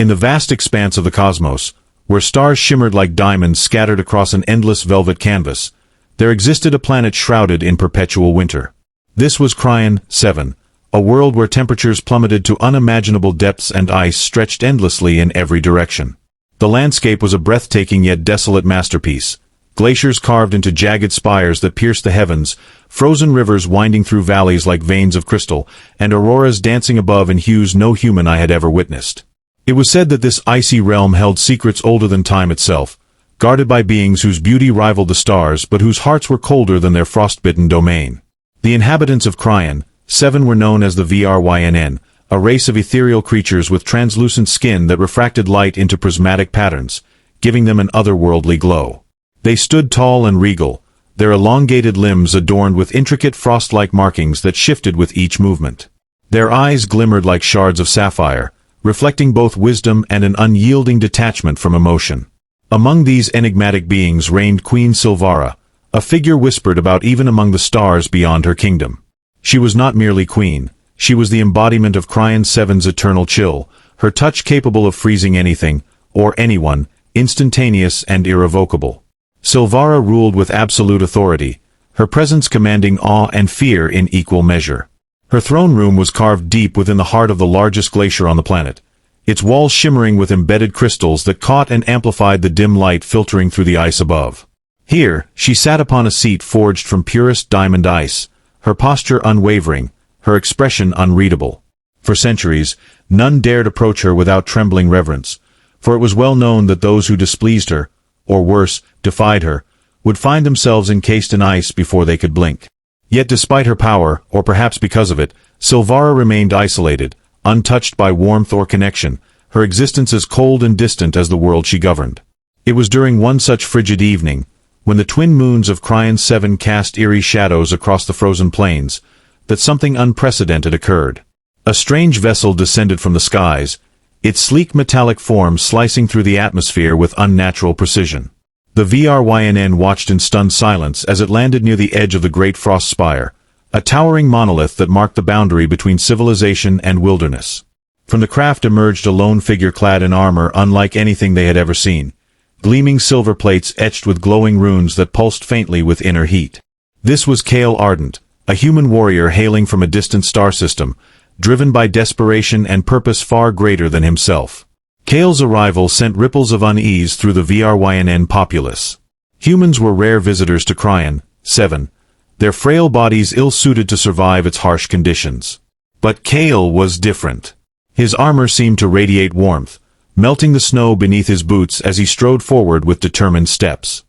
In the vast expanse of the cosmos, where stars shimmered like diamonds scattered across an endless velvet canvas, there existed a planet shrouded in perpetual winter. This was Cryon 7, a world where temperatures plummeted to unimaginable depths and ice stretched endlessly in every direction. The landscape was a breathtaking yet desolate masterpiece. Glaciers carved into jagged spires that pierced the heavens, frozen rivers winding through valleys like veins of crystal, and auroras dancing above in hues no human eye had ever witnessed. It was said that this icy realm held secrets older than time itself, guarded by beings whose beauty rivaled the stars but whose hearts were colder than their frostbitten domain. The inhabitants of Cryon 7 were known as the VRYNN, a race of ethereal creatures with translucent skin that refracted light into prismatic patterns, giving them an otherworldly glow. They stood tall and regal, their elongated limbs adorned with intricate frost-like markings that shifted with each movement. Their eyes glimmered like shards of sapphire, reflecting both wisdom and an unyielding detachment from emotion. Among these enigmatic beings reigned Queen Silvara, a figure whispered about even among the stars beyond her kingdom. She was not merely queen, she was the embodiment of Cryon 7's eternal chill, her touch capable of freezing anything, or anyone, instantaneous and irrevocable. Silvara ruled with absolute authority, her presence commanding awe and fear in equal measure. Her throne room was carved deep within the heart of the largest glacier on the planet, its walls shimmering with embedded crystals that caught and amplified the dim light filtering through the ice above. Here, she sat upon a seat forged from purest diamond ice, her posture unwavering, her expression unreadable. For centuries, none dared approach her without trembling reverence, for it was well known that those who displeased her, or worse, defied her, would find themselves encased in ice before they could blink. Yet despite her power, or perhaps because of it, Silvara remained isolated, untouched by warmth or connection, her existence as cold and distant as the world she governed. It was during one such frigid evening, when the twin moons of Cryon 7 cast eerie shadows across the frozen plains, that something unprecedented occurred. A strange vessel descended from the skies, its sleek metallic form slicing through the atmosphere with unnatural precision. The VRYNN watched in stunned silence as it landed near the edge of the Great Frost Spire, a towering monolith that marked the boundary between civilization and wilderness. From the craft emerged a lone figure clad in armor unlike anything they had ever seen, gleaming silver plates etched with glowing runes that pulsed faintly with inner heat. This was Kale Ardent, a human warrior hailing from a distant star system, driven by desperation and purpose far greater than himself. Kale's arrival sent ripples of unease through the VRYNN populace. Humans were rare visitors to Cryon 7, their frail bodies ill-suited to survive its harsh conditions. But Kale was different. His armor seemed to radiate warmth, melting the snow beneath his boots as he strode forward with determined steps.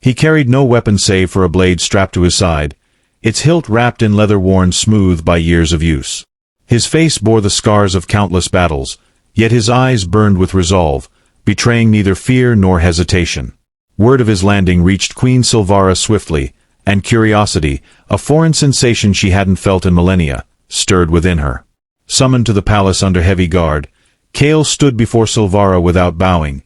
He carried no weapon save for a blade strapped to his side, its hilt wrapped in leather worn smooth by years of use. His face bore the scars of countless battles, yet his eyes burned with resolve, betraying neither fear nor hesitation. Word of his landing reached Queen Silvara swiftly, and curiosity, a foreign sensation she hadn't felt in millennia, stirred within her. Summoned to the palace under heavy guard, Kale stood before Silvara without bowing,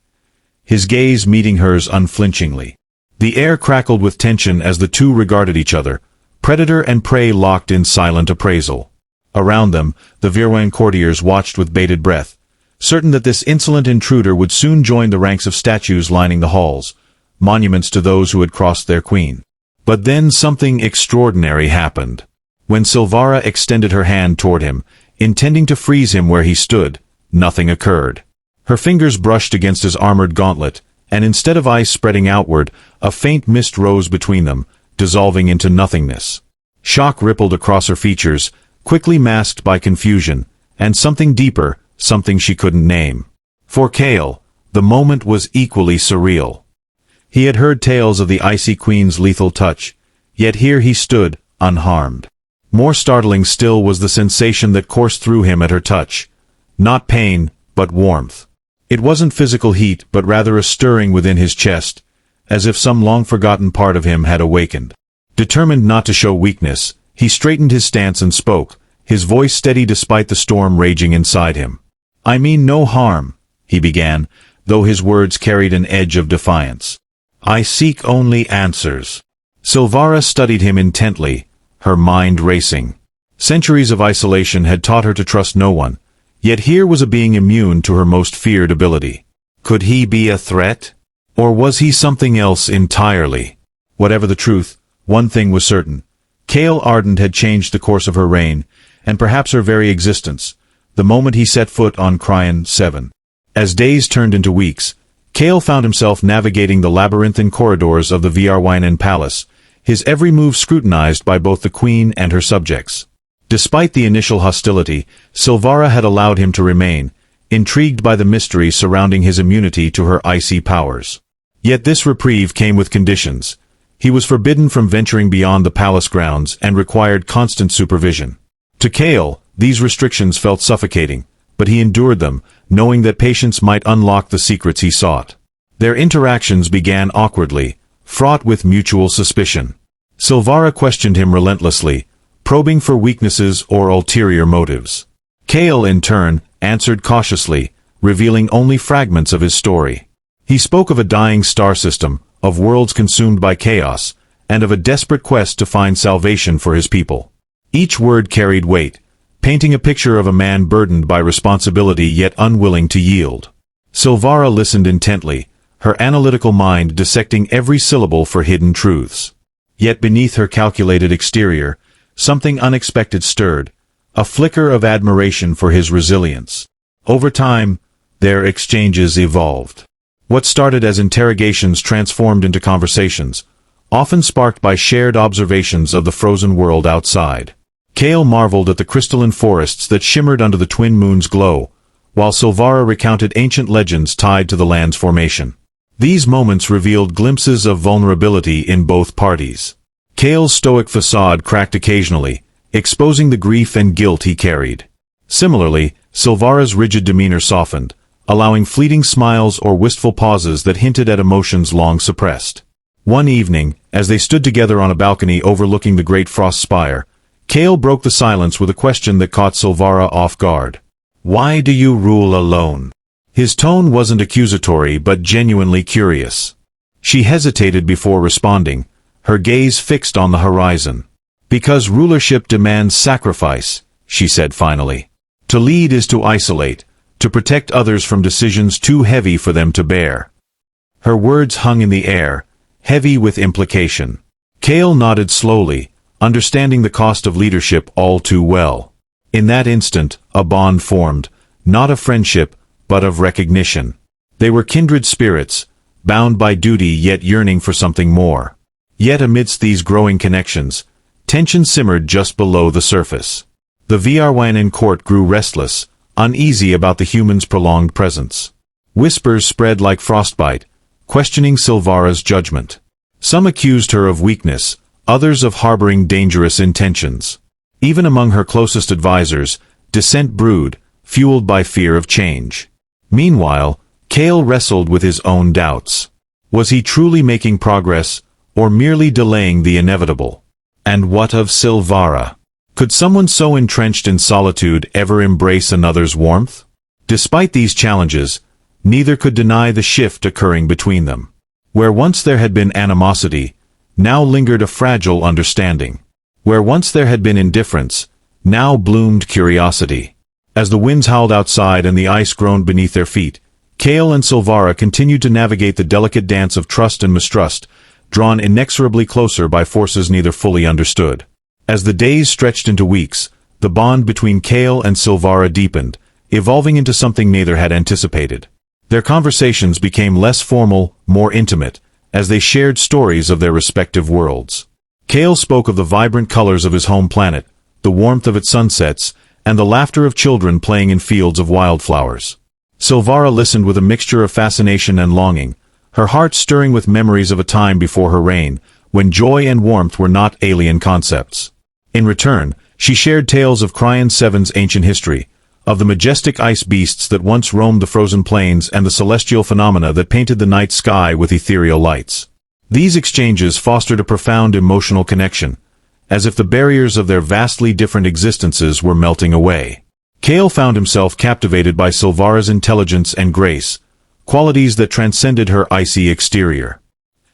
his gaze meeting hers unflinchingly. The air crackled with tension as the two regarded each other, predator and prey locked in silent appraisal. Around them, the Virwan courtiers watched with bated breath, certain that this insolent intruder would soon join the ranks of statues lining the halls, monuments to those who had crossed their queen. But then something extraordinary happened. When Silvara extended her hand toward him, intending to freeze him where he stood, nothing occurred. Her fingers brushed against his armored gauntlet, and instead of ice spreading outward, a faint mist rose between them, dissolving into nothingness. Shock rippled across her features, quickly masked by confusion, and something deeper, something she couldn't name. For Kale, the moment was equally surreal. He had heard tales of the Icy Queen's lethal touch, yet here he stood, unharmed. More startling still was the sensation that coursed through him at her touch. Not pain, but warmth. It wasn't physical heat, but rather a stirring within his chest, as if some long-forgotten part of him had awakened. Determined not to show weakness, he straightened his stance and spoke, his voice steady despite the storm raging inside him. "I mean no harm," he began, though his words carried an edge of defiance. "I seek only answers." Silvara studied him intently, her mind racing. Centuries of isolation had taught her to trust no one, Yet here was a being immune to her most feared ability. Could he be a threat? Or was he something else entirely? Whatever the truth, one thing was certain. Kael Ardent had changed the course of her reign, and perhaps her very existence, the moment he set foot on Cryan 7. As days turned into weeks, Kael found himself navigating the labyrinthine corridors of the Vrwynen palace, his every move scrutinized by both the queen and her subjects. Despite the initial hostility, Silvara had allowed him to remain, intrigued by the mystery surrounding his immunity to her icy powers. Yet this reprieve came with conditions. He was forbidden from venturing beyond the palace grounds and required constant supervision. To Kael, these restrictions felt suffocating, but he endured them, knowing that patience might unlock the secrets he sought. Their interactions began awkwardly, fraught with mutual suspicion. Silvara questioned him relentlessly, probing for weaknesses or ulterior motives. Kael, in turn, answered cautiously, revealing only fragments of his story. He spoke of a dying star system, of worlds consumed by chaos, and of a desperate quest to find salvation for his people. Each word carried weight, painting a picture of a man burdened by responsibility yet unwilling to yield. Silvara listened intently, her analytical mind dissecting every syllable for hidden truths. Yet beneath her calculated exterior, something unexpected stirred, a flicker of admiration for his resilience. Over time, their exchanges evolved. What started as interrogations transformed into conversations, often sparked by shared observations of the frozen world outside. Kael marveled at the crystalline forests that shimmered under the twin moon's glow, while Silvara recounted ancient legends tied to the land's formation. These moments revealed glimpses of vulnerability in both parties. Kael's stoic facade cracked occasionally, exposing the grief and guilt he carried. Similarly, Silvara's rigid demeanor softened, allowing fleeting smiles or wistful pauses that hinted at emotions long suppressed. One evening, as they stood together on a balcony overlooking the great frost spire, Kael broke the silence with a question that caught Silvara off guard. "Why do you rule alone?" His tone wasn't accusatory but genuinely curious. She hesitated before responding, her gaze fixed on the horizon. "Because rulership demands sacrifice," she said finally. "To lead is to isolate, to protect others from decisions too heavy for them to bear." Her words hung in the air, heavy with implication. Kael nodded slowly, understanding the cost of leadership all too well. In that instant, a bond formed, not of friendship, but of recognition. They were kindred spirits, bound by duty yet yearning for something more. Yet amidst these growing connections, tension simmered just below the surface. The Vrwynen court grew restless, uneasy about the humans' prolonged presence. Whispers spread like frostbite, questioning Silvara's judgment. Some accused her of weakness, others of harboring dangerous intentions. Even among her closest advisors, dissent brewed, fueled by fear of change. Meanwhile, Kael wrestled with his own doubts. Was he truly making progress, or merely delaying the inevitable? And what of Silvara? Could someone so entrenched in solitude ever embrace another's warmth? Despite these challenges, neither could deny the shift occurring between them. Where once there had been animosity, now lingered a fragile understanding. Where once there had been indifference, now bloomed curiosity. As the winds howled outside and the ice groaned beneath their feet, Kael and Silvara continued to navigate the delicate dance of trust and mistrust, drawn inexorably closer by forces neither fully understood. As the days stretched into weeks, the bond between Kael and Silvara deepened, evolving into something neither had anticipated. Their conversations became less formal, more intimate, as they shared stories of their respective worlds. Kael spoke of the vibrant colors of his home planet, the warmth of its sunsets, and the laughter of children playing in fields of wildflowers. Silvara listened with a mixture of fascination and longing, her heart stirring with memories of a time before her reign, when joy and warmth were not alien concepts. In return, she shared tales of Cryan 7's ancient history, of the majestic ice beasts that once roamed the frozen plains and the celestial phenomena that painted the night sky with ethereal lights. These exchanges fostered a profound emotional connection, as if the barriers of their vastly different existences were melting away. Kael found himself captivated by Silvara's intelligence and grace, qualities that transcended her icy exterior.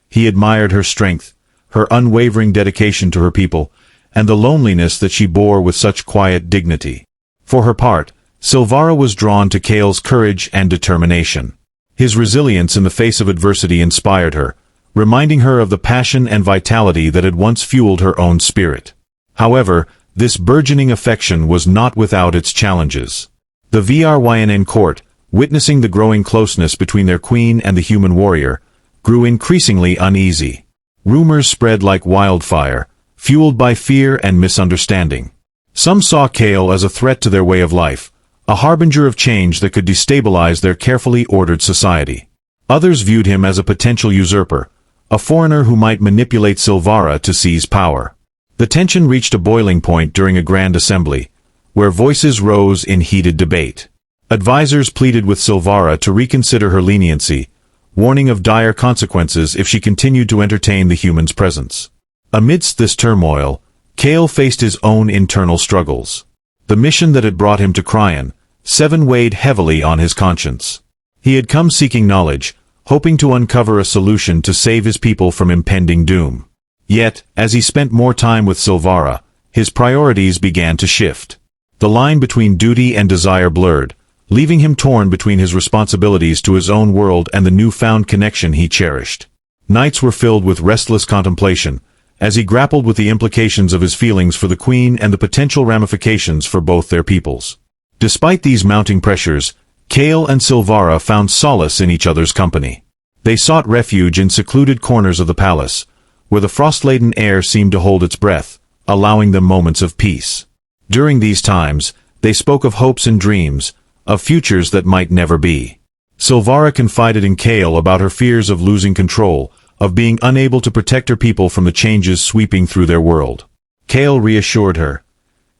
He admired her strength, her unwavering dedication to her people, and the loneliness that she bore with such quiet dignity. For her part, Silvara was drawn to Kale's courage and determination. His resilience in the face of adversity inspired her, reminding her of the passion and vitality that had once fueled her own spirit. However, this burgeoning affection was not without its challenges. The Vrynn court, witnessing the growing closeness between their queen and the human warrior, grew increasingly uneasy. Rumors spread like wildfire, fueled by fear and misunderstanding. Some saw Kale as a threat to their way of life, a harbinger of change that could destabilize their carefully ordered society. Others viewed him as a potential usurper, a foreigner who might manipulate Silvara to seize power. The tension reached a boiling point during a grand assembly, where voices rose in heated debate. Advisors pleaded with Silvara to reconsider her leniency, warning of dire consequences if she continued to entertain the human's presence. Amidst this turmoil, Kale faced his own internal struggles. The mission that had brought him to Cryan, 7 weighed heavily on his conscience. He had come seeking knowledge, hoping to uncover a solution to save his people from impending doom. Yet, as he spent more time with Silvara, his priorities began to shift. The line between duty and desire blurred, leaving him torn between his responsibilities to his own world and the newfound connection he cherished. Nights were filled with restless contemplation, as he grappled with the implications of his feelings for the Queen and the potential ramifications for both their peoples. Despite these mounting pressures, Kale and Silvara found solace in each other's company. They sought refuge in secluded corners of the palace, where the frost-laden air seemed to hold its breath, allowing them moments of peace. During these times, they spoke of hopes and dreams, of futures that might never be. Silvara confided in Kale about her fears of losing control, of being unable to protect her people from the changes sweeping through their world. Kale reassured her,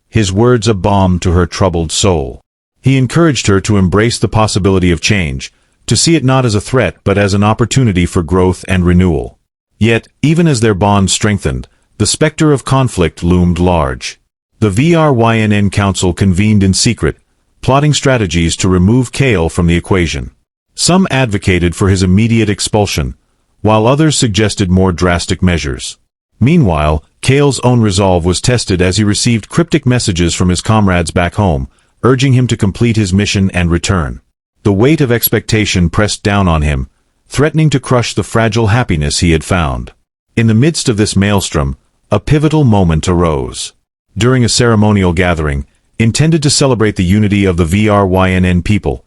his words a balm to her troubled soul. He encouraged her to embrace the possibility of change, to see it not as a threat but as an opportunity for growth and renewal. Yet, even as their bond strengthened, the specter of conflict loomed large. The Vrynn Council convened in secret, plotting strategies to remove Kale from the equation. Some advocated for his immediate expulsion, while others suggested more drastic measures. Meanwhile, Kale's own resolve was tested as he received cryptic messages from his comrades back home, urging him to complete his mission and return. The weight of expectation pressed down on him, threatening to crush the fragile happiness he had found. In the midst of this maelstrom, a pivotal moment arose. During a ceremonial gathering, intended to celebrate the unity of the Vrynn people,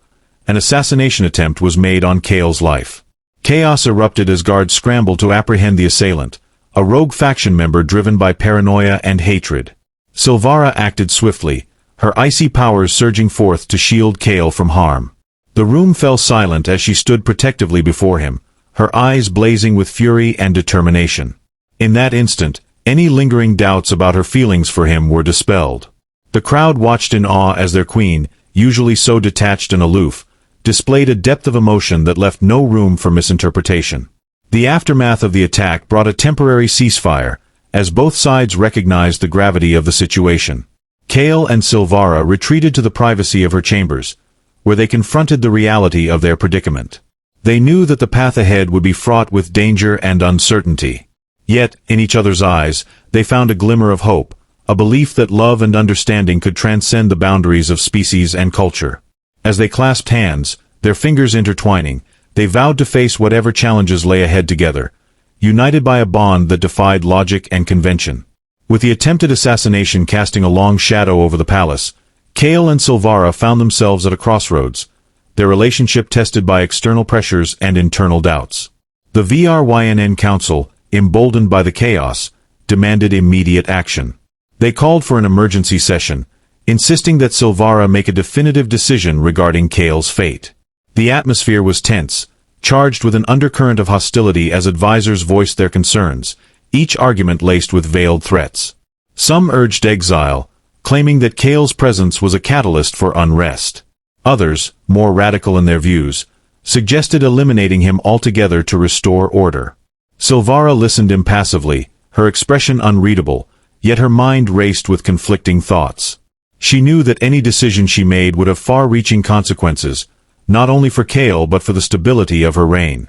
an assassination attempt was made on Kale's life. Chaos erupted as guards scrambled to apprehend the assailant, a rogue faction member driven by paranoia and hatred. Silvara acted swiftly, her icy powers surging forth to shield Kale from harm. The room fell silent as she stood protectively before him, her eyes blazing with fury and determination. In that instant, any lingering doubts about her feelings for him were dispelled. The crowd watched in awe as their queen, usually so detached and aloof, displayed a depth of emotion that left no room for misinterpretation. The aftermath of the attack brought a temporary ceasefire, as both sides recognized the gravity of the situation. Kale and Silvara retreated to the privacy of her chambers, where they confronted the reality of their predicament. They knew that the path ahead would be fraught with danger and uncertainty. Yet, in each other's eyes, they found a glimmer of hope, a belief that love and understanding could transcend the boundaries of species and culture. As they clasped hands, their fingers intertwining, they vowed to face whatever challenges lay ahead together, united by a bond that defied logic and convention. With the attempted assassination casting a long shadow over the palace, Kale and Silvara found themselves at a crossroads, their relationship tested by external pressures and internal doubts. The Vrynn Council, emboldened by the chaos, demanded immediate action. They called for an emergency session, insisting that Silvara make a definitive decision regarding Kale's fate. The atmosphere was tense, charged with an undercurrent of hostility as advisors voiced their concerns, each argument laced with veiled threats. Some urged exile, claiming that Kale's presence was a catalyst for unrest. Others, more radical in their views, suggested eliminating him altogether to restore order. Silvara listened impassively, her expression unreadable, yet her mind raced with conflicting thoughts. She knew that any decision she made would have far-reaching consequences, not only for Kale but for the stability of her reign.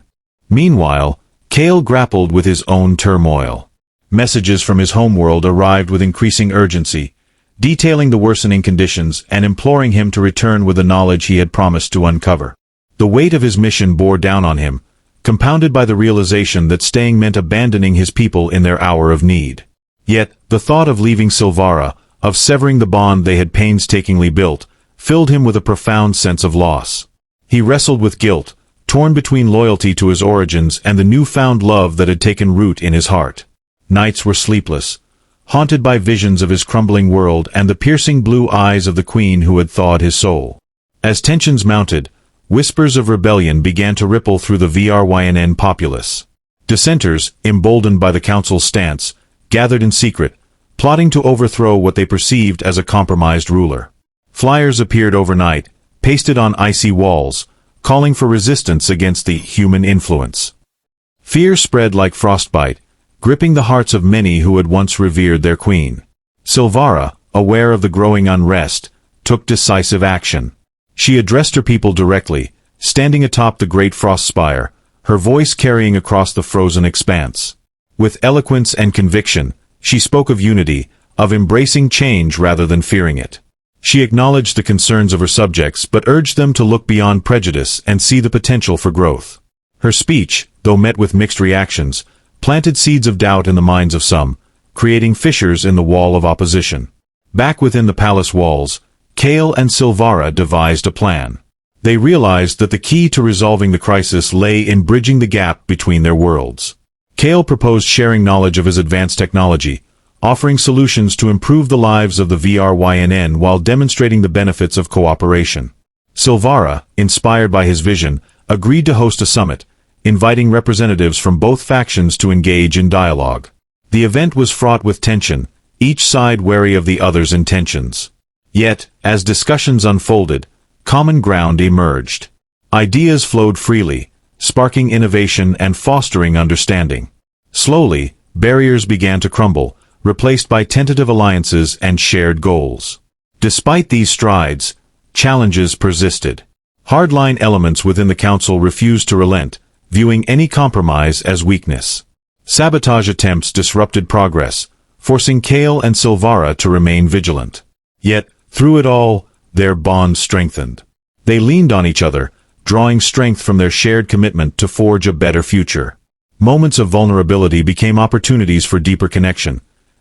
Meanwhile, Kale grappled with his own turmoil. Messages from his homeworld arrived with increasing urgency, detailing the worsening conditions and imploring him to return with the knowledge he had promised to uncover. The weight of his mission bore down on him, compounded by the realization that staying meant abandoning his people in their hour of need. Yet, the thought of leaving Silvara, of severing the bond they had painstakingly built, filled him with a profound sense of loss. He wrestled with guilt, torn between loyalty to his origins and the newfound love that had taken root in his heart. Nights were sleepless, haunted by visions of his crumbling world and the piercing blue eyes of the queen who had thawed his soul. As tensions mounted, whispers of rebellion began to ripple through the VRYNN populace. Dissenters, emboldened by the council's stance, gathered in secret, plotting to overthrow what they perceived as a compromised ruler. Flyers appeared overnight, pasted on icy walls, calling for resistance against the human influence. Fear spread like frostbite, gripping the hearts of many who had once revered their queen. Silvara, aware of the growing unrest, took decisive action. She addressed her people directly, standing atop the great frost spire, her voice carrying across the frozen expanse. With eloquence and conviction, she spoke of unity, of embracing change rather than fearing it. She acknowledged the concerns of her subjects but urged them to look beyond prejudice and see the potential for growth. Her speech, though met with mixed reactions, planted seeds of doubt in the minds of some, creating fissures in the wall of opposition. Back within the palace walls, Kale and Silvara devised a plan. They realized that the key to resolving the crisis lay in bridging the gap between their worlds. Kale proposed sharing knowledge of his advanced technology, offering solutions to improve the lives of the VRYNN while demonstrating the benefits of cooperation. Silvara, inspired by his vision, agreed to host a summit, inviting representatives from both factions to engage in dialogue. The event was fraught with tension, each side wary of the other's intentions. Yet, as discussions unfolded, common ground emerged. Ideas flowed freely, sparking innovation and fostering understanding. Slowly, barriers began to crumble, replaced by tentative alliances and shared goals. Despite these strides, challenges persisted. Hardline elements within the council refused to relent, viewing any compromise as weakness. Sabotage attempts disrupted progress, forcing Kale and Silvara to remain vigilant. Yet, through it all, their bond strengthened. They leaned on each other, drawing strength from their shared commitment to forge a better future. Moments of vulnerability became opportunities for deeper connection,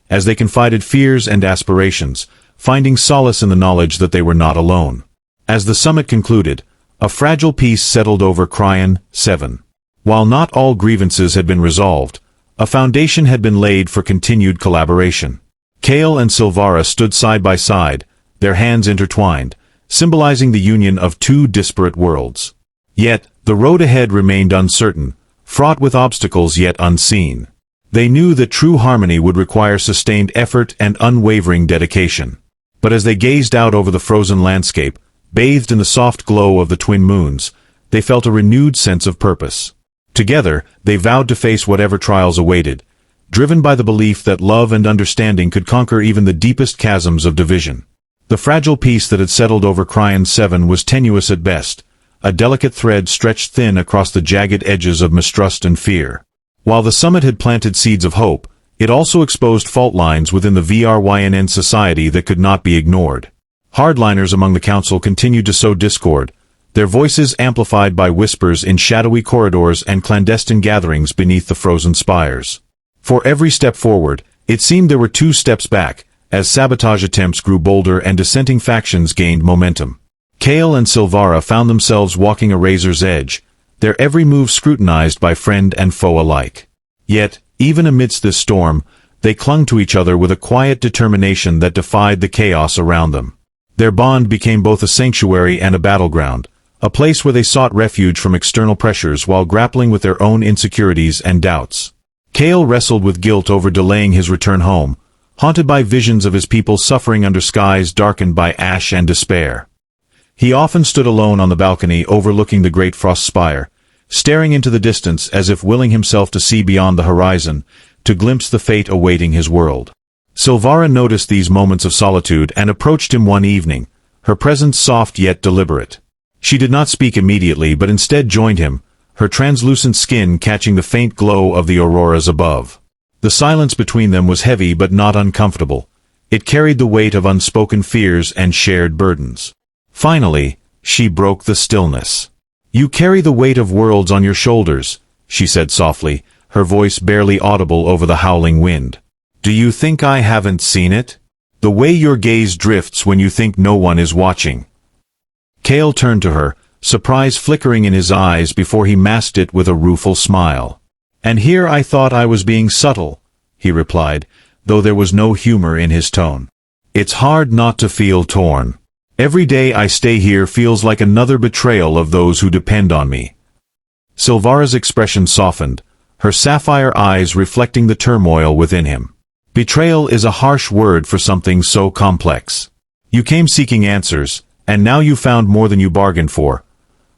as they confided fears and aspirations, finding solace in the knowledge that they were not alone. As the summit concluded, a fragile peace settled over Cryan 7. While not all grievances had been resolved, a foundation had been laid for continued collaboration. Kale and Silvara stood side by side, their hands intertwined, symbolizing the union of two disparate worlds. Yet, the road ahead remained uncertain, fraught with obstacles yet unseen. They knew that true harmony would require sustained effort and unwavering dedication. But as they gazed out over the frozen landscape, bathed in the soft glow of the twin moons, they felt a renewed sense of purpose. Together, they vowed to face whatever trials awaited, driven by the belief that love and understanding could conquer even the deepest chasms of division. The fragile peace that had settled over Cryan 7 was tenuous at best, a delicate thread stretched thin across the jagged edges of mistrust and fear. While the summit had planted seeds of hope, it also exposed fault lines within the VRYNN society that could not be ignored. Hardliners among the council continued to sow discord, their voices amplified by whispers in shadowy corridors and clandestine gatherings beneath the frozen spires. For every step forward, it seemed there were 2 steps back, as sabotage attempts grew bolder and dissenting factions gained momentum. Kale and Silvara found themselves walking a razor's edge, their every move scrutinized by friend and foe alike. Yet, even amidst this storm, they clung to each other with a quiet determination that defied the chaos around them. Their bond became both a sanctuary and a battleground, a place where they sought refuge from external pressures while grappling with their own insecurities and doubts. Kale wrestled with guilt over delaying his return home, haunted by visions of his people suffering under skies darkened by ash and despair. He often stood alone on the balcony overlooking the great frost spire, staring into the distance as if willing himself to see beyond the horizon, to glimpse the fate awaiting his world. Silvara noticed these moments of solitude and approached him one evening, her presence soft yet deliberate. She did not speak immediately but instead joined him, her translucent skin catching the faint glow of the auroras above. The silence between them was heavy but not uncomfortable, It carried the weight of unspoken fears and shared burdens. Finally, she broke the stillness. "You carry the weight of worlds on your shoulders," she said softly, her voice barely audible over the howling wind. "Do you think I haven't seen it? The way your gaze drifts when you think no one is watching." Cale turned to her, surprise flickering in his eyes before he masked it with a rueful smile. "And here I thought I was being subtle," he replied, though there was no humor in his tone. "It's hard not to feel torn. Every day I stay here feels like another betrayal of those who depend on me." Silvara's expression softened, her sapphire eyes reflecting the turmoil within him. Betrayal is a harsh word for something so complex. You came seeking answers, and now you found more than you bargained for.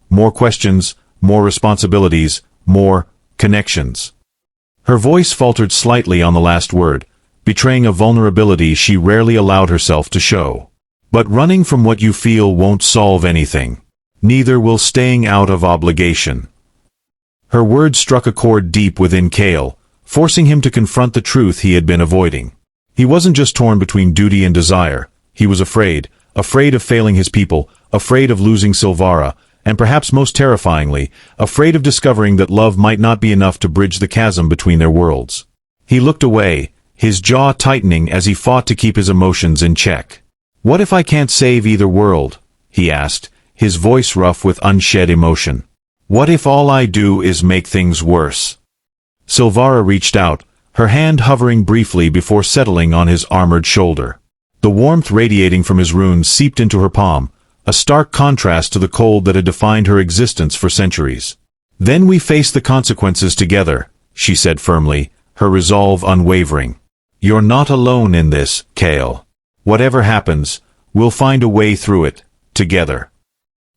More questions, more responsibilities, more connections. Her voice faltered slightly on the last word, betraying a vulnerability she rarely allowed herself to show. "But running from what you feel won't solve anything. Neither will staying out of obligation." Her words struck a chord deep within Cale, forcing him to confront the truth he had been avoiding. He wasn't just torn between duty and desire. He was afraid of failing his people, afraid of losing Silvara, and perhaps most terrifyingly, afraid of discovering that love might not be enough to bridge the chasm between their worlds. He looked away, his jaw tightening as he fought to keep his emotions in check. "What if I can't save either world?" he asked, his voice rough with unshed emotion. "What if all I do is make things worse?" Silvara reached out, her hand hovering briefly before settling on his armored shoulder. The warmth radiating from his runes seeped into her palm, a stark contrast to the cold that had defined her existence for centuries. "Then we face the consequences together," she said firmly, her resolve unwavering. "You're not alone in this, Cale. Whatever happens, we'll find a way through it, together."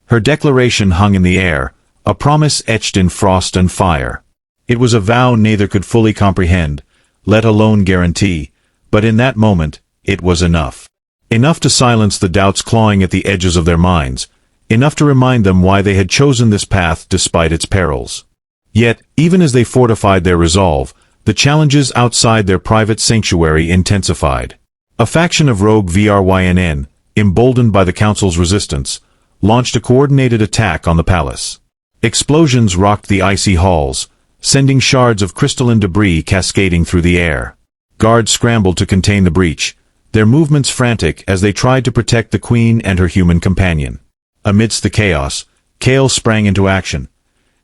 Her declaration hung in the air, a promise etched in frost and fire. It was a vow neither could fully comprehend, let alone guarantee, but in that moment, it was enough. Enough to silence the doubts clawing at the edges of their minds, enough to remind them why they had chosen this path despite its perils. Yet, even as they fortified their resolve, the challenges outside their private sanctuary intensified. A faction of rogue VRYNN, emboldened by the Council's resistance, launched a coordinated attack on the palace. Explosions rocked the icy halls, sending shards of crystalline debris cascading through the air. Guards scrambled to contain the breach, their movements frantic as they tried to protect the Queen and her human companion. Amidst the chaos, Cale sprang into action,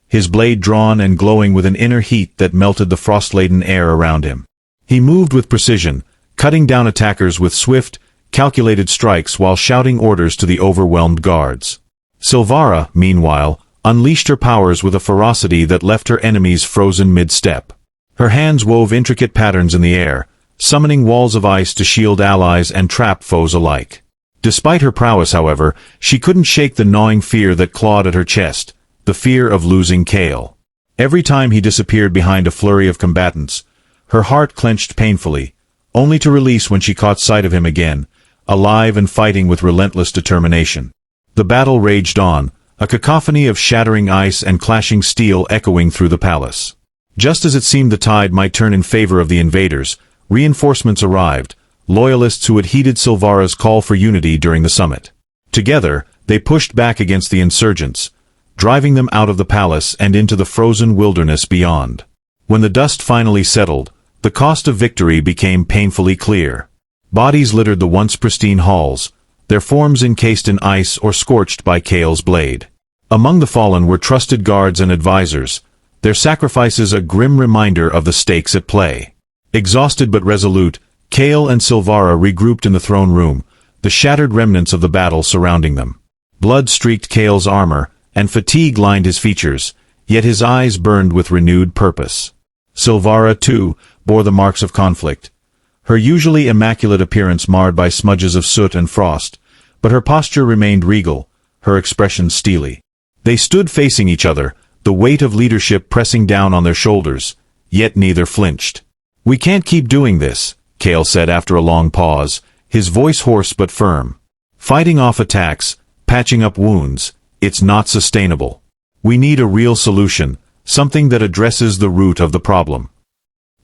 his blade drawn and glowing with an inner heat that melted the frost-laden air around him. He moved with precision, cutting down attackers with swift, calculated strikes while shouting orders to the overwhelmed guards. Silvara, meanwhile, unleashed her powers with a ferocity that left her enemies frozen mid-step. Her hands wove intricate patterns in the air, summoning walls of ice to shield allies and trap foes alike. Despite her prowess, however, she couldn't shake the gnawing fear that clawed at her chest, the fear of losing Cale. Every time he disappeared behind a flurry of combatants, her heart clenched painfully, only to release when she caught sight of him again, alive and fighting with relentless determination. The battle raged on, a cacophony of shattering ice and clashing steel echoing through the palace. Just as it seemed the tide might turn in favor of the invaders, reinforcements arrived, loyalists who had heeded Silvara's call for unity during the summit. Together, they pushed back against the insurgents, driving them out of the palace and into the frozen wilderness beyond. When the dust finally settled, the cost of victory became painfully clear. Bodies littered the once pristine halls, their forms encased in ice or scorched by Cale's blade. Among the fallen were trusted guards and advisors, their sacrifices a grim reminder of the stakes at play. Exhausted but resolute, Cale and Silvara regrouped in the throne room, the shattered remnants of the battle surrounding them. Blood streaked Cale's armor, and fatigue lined his features, yet his eyes burned with renewed purpose. Silvara, too, bore the marks of conflict, her usually immaculate appearance marred by smudges of soot and frost, but her posture remained regal, her expression steely. They stood facing each other, the weight of leadership pressing down on their shoulders, yet neither flinched. "We can't keep doing this," Cale said after a long pause, his voice hoarse but firm. "Fighting off attacks, patching up wounds, it's not sustainable. We need a real solution, something that addresses the root of the problem."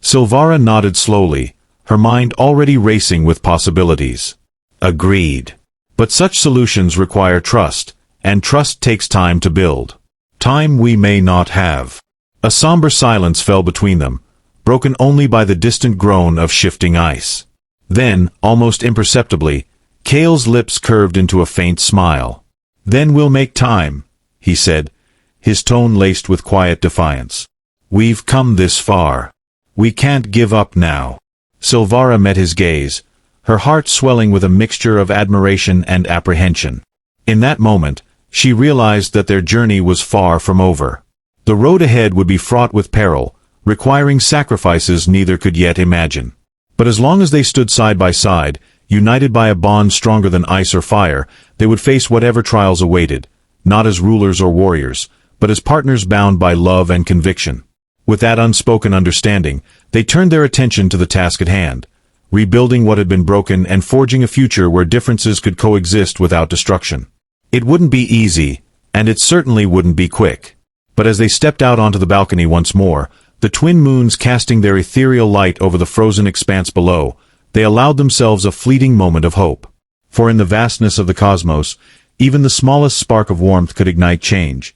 Silvara nodded slowly, her mind already racing with possibilities. Agreed. But such solutions require trust, and trust takes time to build. Time we may not have. A somber silence fell between them, broken only by the distant groan of shifting ice. Then, almost imperceptibly, Cale's lips curved into a faint smile. "Then we'll make time," he said, his tone laced with quiet defiance. "We've come this far. We can't give up now." Silvara met his gaze, her heart swelling with a mixture of admiration and apprehension. In that moment, she realized that their journey was far from over. The road ahead would be fraught with peril, requiring sacrifices neither could yet imagine. But as long as they stood side by side, united by a bond stronger than ice or fire, they would face whatever trials awaited, not as rulers or warriors, but as partners bound by love and conviction. With that unspoken understanding, they turned their attention to the task at hand, rebuilding what had been broken and forging a future where differences could coexist without destruction. It wouldn't be easy, and it certainly wouldn't be quick. But as they stepped out onto the balcony once more, the twin moons casting their ethereal light over the frozen expanse below, they allowed themselves a fleeting moment of hope. For in the vastness of the cosmos, even the smallest spark of warmth could ignite change,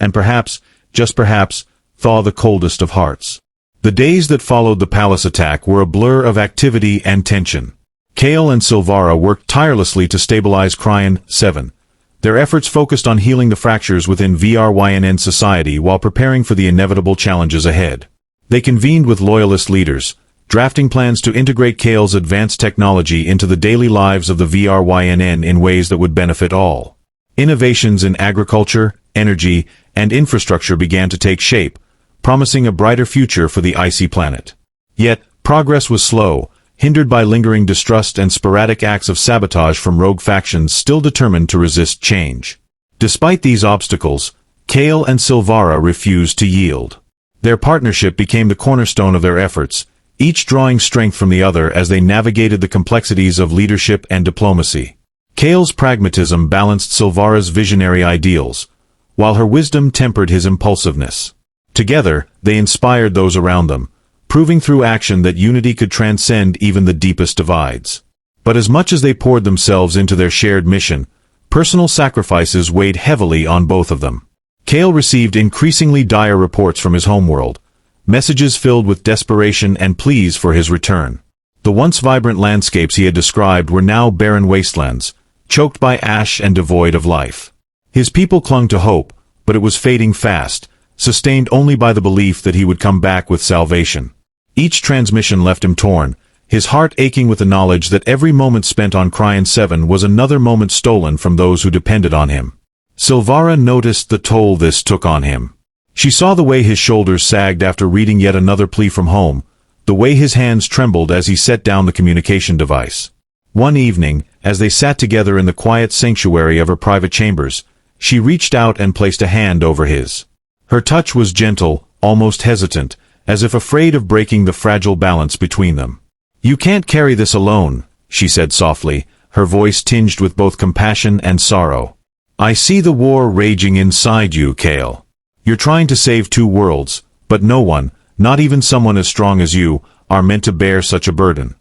and perhaps, just perhaps, thaw the coldest of hearts. The days that followed the palace attack were a blur of activity and tension. Cale and Silvara worked tirelessly to stabilize Cryan 7. Their efforts focused on healing the fractures within VRYNN society while preparing for the inevitable challenges ahead. They convened with loyalist leaders, drafting plans to integrate Cale's advanced technology into the daily lives of the VRYNN in ways that would benefit all. Innovations in agriculture, energy, and infrastructure began to take shape, promising a brighter future for the icy planet. Yet, progress was slow, hindered by lingering distrust and sporadic acts of sabotage from rogue factions still determined to resist change. Despite these obstacles, Cale and Silvara refused to yield. Their partnership became the cornerstone of their efforts, each drawing strength from the other as they navigated the complexities of leadership and diplomacy. Cale's pragmatism balanced Silvara's visionary ideals, while her wisdom tempered his impulsiveness. Together, they inspired those around them, proving through action that unity could transcend even the deepest divides. But as much as they poured themselves into their shared mission, personal sacrifices weighed heavily on both of them. Cale received increasingly dire reports from his homeworld, messages filled with desperation and pleas for his return. The once vibrant landscapes he had described were now barren wastelands, choked by ash and devoid of life. His people clung to hope, but it was fading fast, sustained only by the belief that he would come back with salvation. Each transmission left him torn, his heart aching with the knowledge that every moment spent on Cryan 7 was another moment stolen from those who depended on him. Silvara noticed the toll this took on him. She saw the way his shoulders sagged after reading yet another plea from home, the way his hands trembled as he set down the communication device. One evening, as they sat together in the quiet sanctuary of her private chambers, she reached out and placed a hand over his. Her touch was gentle, almost hesitant, as if afraid of breaking the fragile balance between them. "You can't carry this alone," she said softly, her voice tinged with both compassion and sorrow. "I see the war raging inside you, Cale. You're trying to save two worlds, but no one, not even someone as strong as you, are meant to bear such a burden."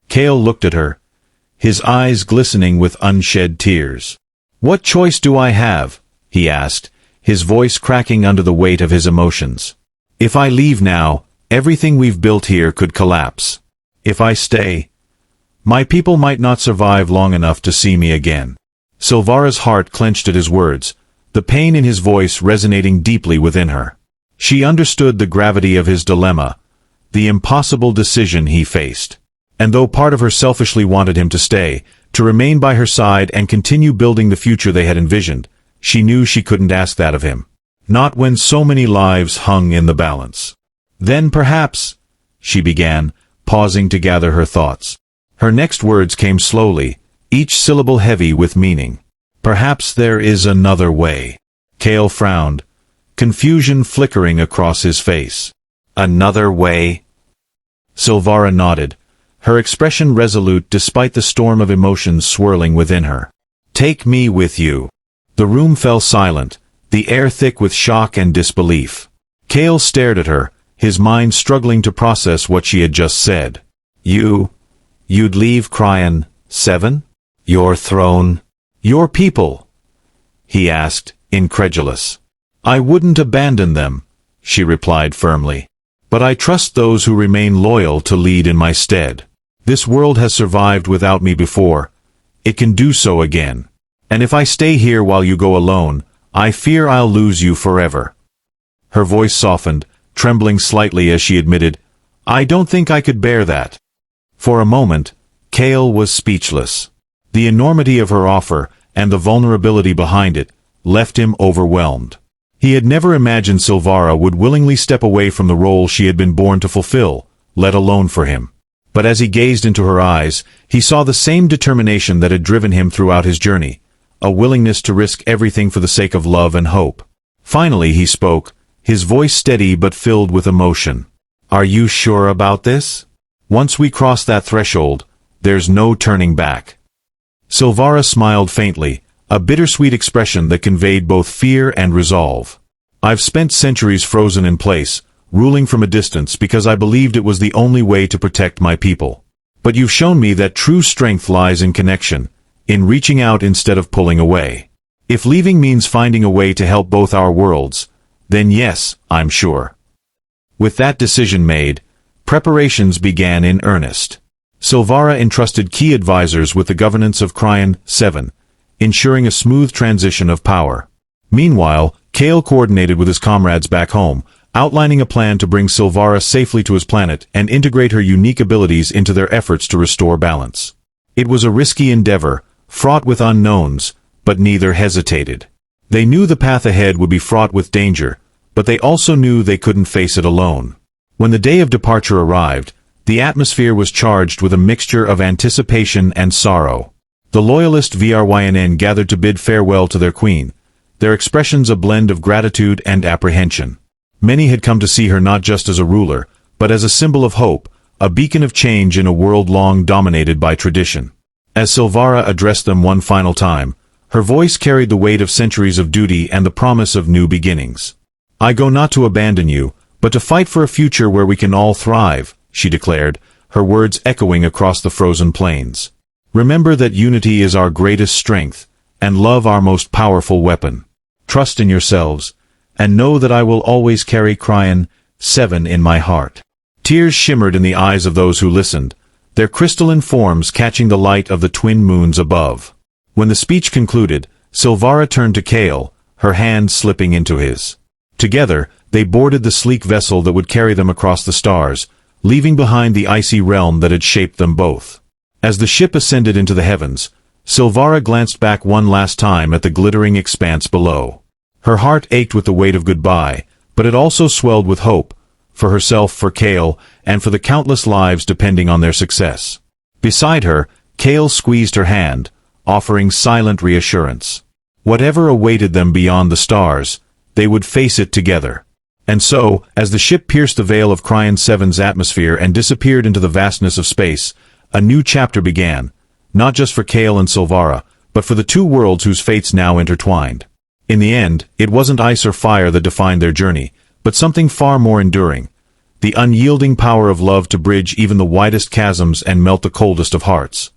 Cale looked at her, his eyes glistening with unshed tears. "What choice do I have?" he asked, his voice cracking under the weight of his emotions. "If I leave now, everything we've built here could collapse. If I stay, my people might not survive long enough to see me again." Silvara's heart clenched at his words, the pain in his voice resonating deeply within her. She understood the gravity of his dilemma, the impossible decision he faced. And though part of her selfishly wanted him to stay, to remain by her side and continue building the future they had envisioned, she knew she couldn't ask that of him. Not when so many lives hung in the balance. "Then perhaps," she began, pausing to gather her thoughts. Her next words came slowly, each syllable heavy with meaning. "Perhaps there is another way." Cale frowned, confusion flickering across his face. "Another way?" Silvara nodded, her expression resolute despite the storm of emotions swirling within her. "Take me with you." The room fell silent, the air thick with shock and disbelief. Cale stared at her, his mind struggling to process what she had just said. You'd leave Cryan 7? Your throne? Your people? He asked, incredulous. I wouldn't abandon them, she replied firmly. But I trust those who remain loyal to lead in my stead. This world has survived without me before. It can do so again. And if I stay here while you go alone, I fear I'll lose you forever. Her voice softened, trembling slightly as she admitted, I don't think I could bear that. For a moment, Cale was speechless. The enormity of her offer, and the vulnerability behind it, left him overwhelmed. He had never imagined Silvara would willingly step away from the role she had been born to fulfill, let alone for him. But as he gazed into her eyes, he saw the same determination that had driven him throughout his journey, a willingness to risk everything for the sake of love and hope. Finally he spoke, his voice steady but filled with emotion. Are you sure about this? Once we cross that threshold, there's no turning back. Silvara smiled faintly, a bittersweet expression that conveyed both fear and resolve. I've spent centuries frozen in place, ruling from a distance because I believed it was the only way to protect my people. But you've shown me that true strength lies in connection, in reaching out instead of pulling away. If leaving means finding a way to help both our worlds, then yes, I'm sure. With that decision made, preparations began in earnest. Silvara entrusted key advisors with the governance of Cryan 7, ensuring a smooth transition of power. Meanwhile, Cale coordinated with his comrades back home, outlining a plan to bring Silvara safely to his planet and integrate her unique abilities into their efforts to restore balance. It was a risky endeavor, fraught with unknowns, but neither hesitated. They knew the path ahead would be fraught with danger, but they also knew they couldn't face it alone. When the day of departure arrived, the atmosphere was charged with a mixture of anticipation and sorrow. The loyalist VRYNN gathered to bid farewell to their queen, their expressions a blend of gratitude and apprehension. Many had come to see her not just as a ruler, but as a symbol of hope, a beacon of change in a world long dominated by tradition. As Silvara addressed them one final time, her voice carried the weight of centuries of duty and the promise of new beginnings. I go not to abandon you, but to fight for a future where we can all thrive, she declared, her words echoing across the frozen plains. Remember that unity is our greatest strength, and love our most powerful weapon. Trust in yourselves, and know that I will always carry Cryan 7 in my heart. Tears shimmered in the eyes of those who listened, their crystalline forms catching the light of the twin moons above. When the speech concluded, Silvara turned to Cale, her hand slipping into his. Together, they boarded the sleek vessel that would carry them across the stars, leaving behind the icy realm that had shaped them both. As the ship ascended into the heavens, Silvara glanced back one last time at the glittering expanse below. Her heart ached with the weight of goodbye, but it also swelled with hope, for herself, for Cale, and for the countless lives depending on their success. Beside her, Cale squeezed her hand, offering silent reassurance. Whatever awaited them beyond the stars, they would face it together. And so, as the ship pierced the veil of Cryan 7's atmosphere and disappeared into the vastness of space, a new chapter began, not just for Cale and Silvara, but for the two worlds whose fates now intertwined. In the end, it wasn't ice or fire that defined their journey, but something far more enduring, the unyielding power of love to bridge even the widest chasms and melt the coldest of hearts.